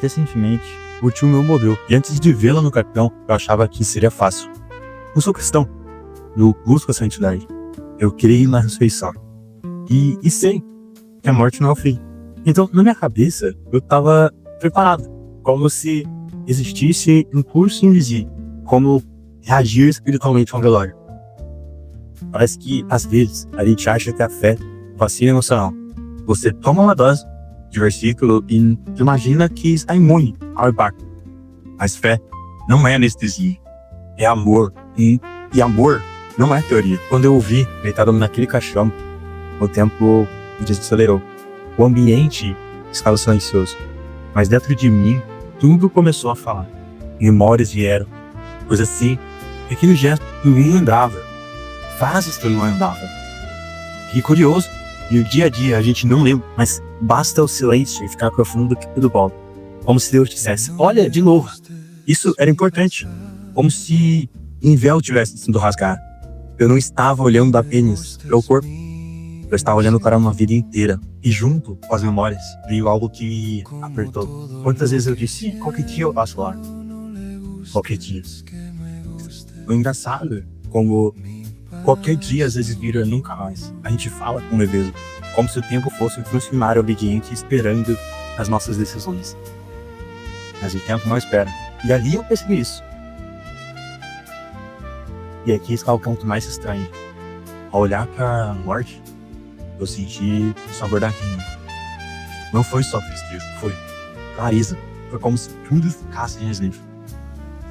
Recentemente, o tio meu morreu, e antes de vê-la no caixão, eu achava que seria fácil. Eu sou cristão, eu busco a santidade, eu creio na ressurreição, e sei que a morte não é o fim. Então, na minha cabeça, eu estava preparado, como se existisse um curso em si, como reagir espiritualmente a um velório. Parece que, às vezes, a gente acha que a fé é vacina emocional. Você toma uma dose de versículo e imagina que está imune ao impacto. Mas fé não é anestesia, é amor. E amor não é teoria. Quando eu o vi deitado naquele caixão, o tempo desacelerou. O ambiente estava silencioso. Mas dentro de mim, tudo começou a falar. Memórias vieram. Coisas assim, pequeno gesto que eu não lembrava. Frases que eu não lembrava. Que curioso. E o dia a dia a gente não lembra, mas basta o silêncio e ficar profundo que tudo volta. Como se Deus dissesse, olha, de novo. Isso era importante. Como se um véu tivesse sido rasgado. Eu não estava olhando apenas para o corpo. Eu estava olhando para uma vida inteira. E junto com as memórias veio algo que me apertou. Quantas vezes eu disse, qualquer dia eu passo lá. Qualquer dia. O engraçado é como qualquer dia às vezes vira nunca mais. A gente fala com leveza, como se o tempo fosse um funcionário obediente esperando as nossas decisões. Mas o tempo não espera. E ali eu percebi isso. E aqui está o ponto mais estranho. Ao olhar para a morte, eu senti o sabor da rima. Não foi só tristeza, foi clareza. Foi como se tudo ficasse em resíduo.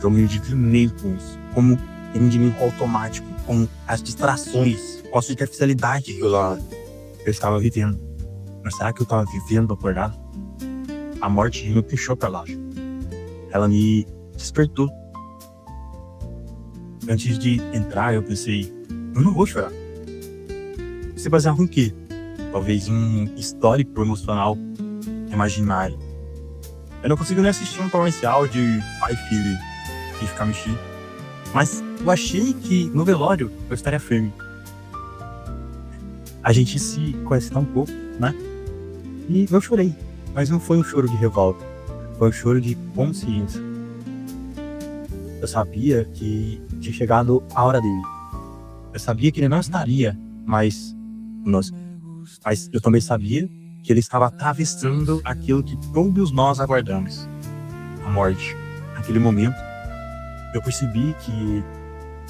Eu me indignei com isso. Como rendimento automático, com as distrações, com a superficialidade que eu estava vivendo. Mas será que eu estava vivendo acordado? A morte me puxou para baixo. Ela me despertou. Antes de entrar, eu pensei, eu não vou chorar. Você baseava em quê? Talvez um histórico emocional imaginário. Eu não consigo nem assistir um comercial de pai e filho e ficar mexendo. Mas eu achei que no velório eu estaria firme. A gente se conhece tão pouco, né? E eu chorei. Mas não foi um choro de revolta. Foi um choro de consciência. Eu sabia que tinha chegado a hora dele. Eu sabia que ele não estaria mais conosco. Mas eu também sabia que ele estava atravessando aquilo que todos nós aguardamos. A morte. Naquele momento, eu percebi que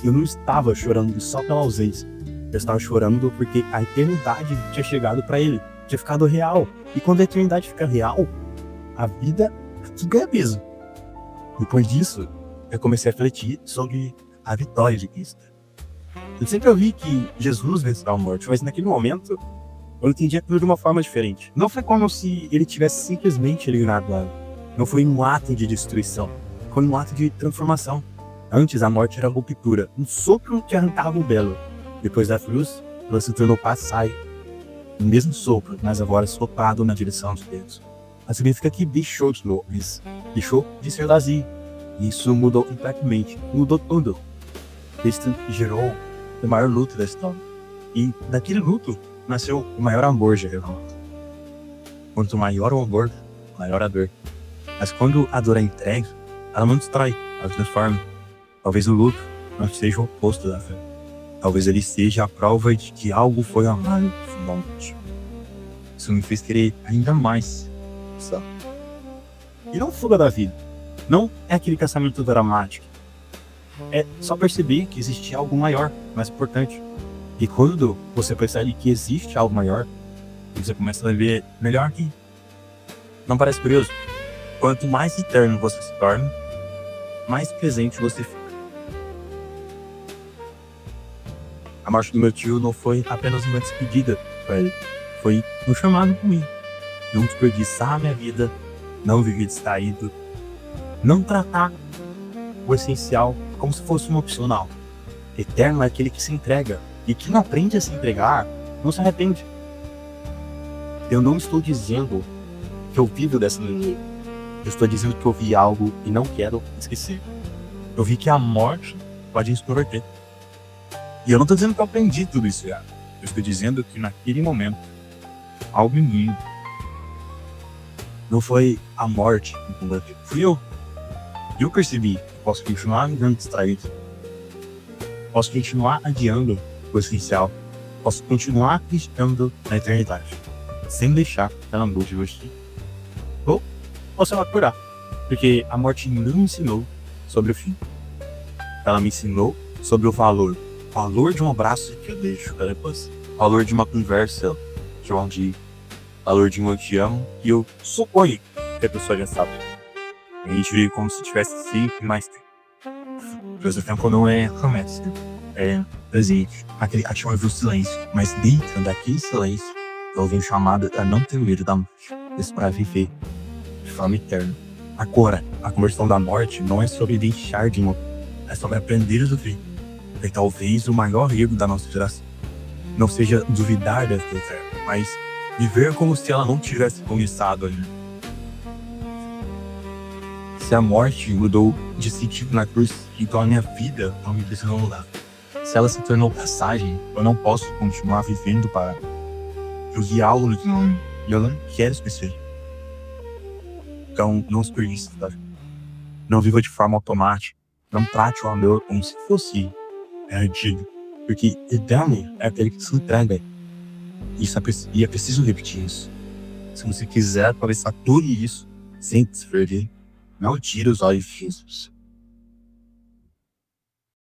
eu não estava chorando só pela ausência. Eu estava chorando porque a eternidade tinha chegado para ele. Tinha ficado real. E quando a eternidade fica real, a vida ganha peso. Depois disso, eu comecei a refletir sobre a vitória de Cristo. Eu sempre ouvi que Jesus venceu a morte, mas naquele momento eu entendi aquilo de uma forma diferente. Não foi como se ele tivesse simplesmente eliminado ela. Não foi um ato de destruição. Foi um ato de transformação. Antes, a morte era ruptura, um sopro que arrancava o belo. Depois da cruz, ela se tornou passai. O mesmo sopro, mas agora soprado na direção de Deus. Mas significa que deixou de novo, deixou de ser vazio. E isso mudou completamente, mudou tudo. Cristo gerou o maior luto da história. E daquele luto nasceu o maior amor de Jesus. Quanto maior o amor, maior a dor. Mas quando a dor é entregue, ela não destrói, ela transforma. Talvez o luto não seja o oposto da fé. Talvez ele seja a prova de que algo foi amado finalmente. Isso me fez querer ainda mais. Só. E não fuga da vida. Não é aquele casamento dramático. É só perceber que existe algo maior, mais importante. E quando você percebe que existe algo maior, você começa a viver melhor aqui. Não parece curioso? Quanto mais eterno você se torna, mais presente você fica. A morte do meu tio não foi apenas uma despedida para ele. Foi um chamado por mim. Não desperdiçar a minha vida, não viver distraído, não tratar o essencial como se fosse um opcional. Eterno é aquele que se entrega. E que não aprende a se entregar, não se arrepende. Eu não estou dizendo que eu vivo dessa maneira. Eu estou dizendo que eu vi algo e não quero esquecer. Eu vi que a morte pode nos converter. E eu não estou dizendo que eu aprendi tudo isso já. Eu estou dizendo que naquele momento, algo em mim Não foi a morte que me combateu, fui eu. Eu percebi que posso continuar me dando distraído. Posso continuar adiando o essencial. Posso continuar acreditando na eternidade. Sem deixar ela luz de você. Ou posso ela curar. Porque a morte não me ensinou sobre o fim. Ela me ensinou sobre o valor. O valor de um abraço que eu deixo para depois. O valor de uma conversa de um dia. O valor de um eu te amo. E eu suponho que a pessoa já sabe. A gente vive como se tivesse sempre mais tempo. Mas o tempo não é promessa. É presente. A gente ouve o silêncio. Mas dentro daquele silêncio, eu ouvi um chamado a não ter medo da morte. Isso para viver de forma eterna. Agora, a conversão da morte não é sobre deixar de morrer. É sobre aprender a viver. E talvez o maior erro da nossa geração não seja duvidar dessa eterna, mas viver como se ela não tivesse começado ainda. Se a morte mudou de sentido na cruz, então a minha vida não me precisa mudar. Se ela se tornou passagem, eu não posso continuar vivendo para. Eu vi algo no nome e eu não quero esquecer. Então, não desperdice, tá? Não viva de forma automática. Não trate o amor como se fosse antigo. Porque eterno é aquele que se entrega. E é preciso repetir isso. Se você quiser atravessar tudo isso sem se perder, não tire os olhos físicos.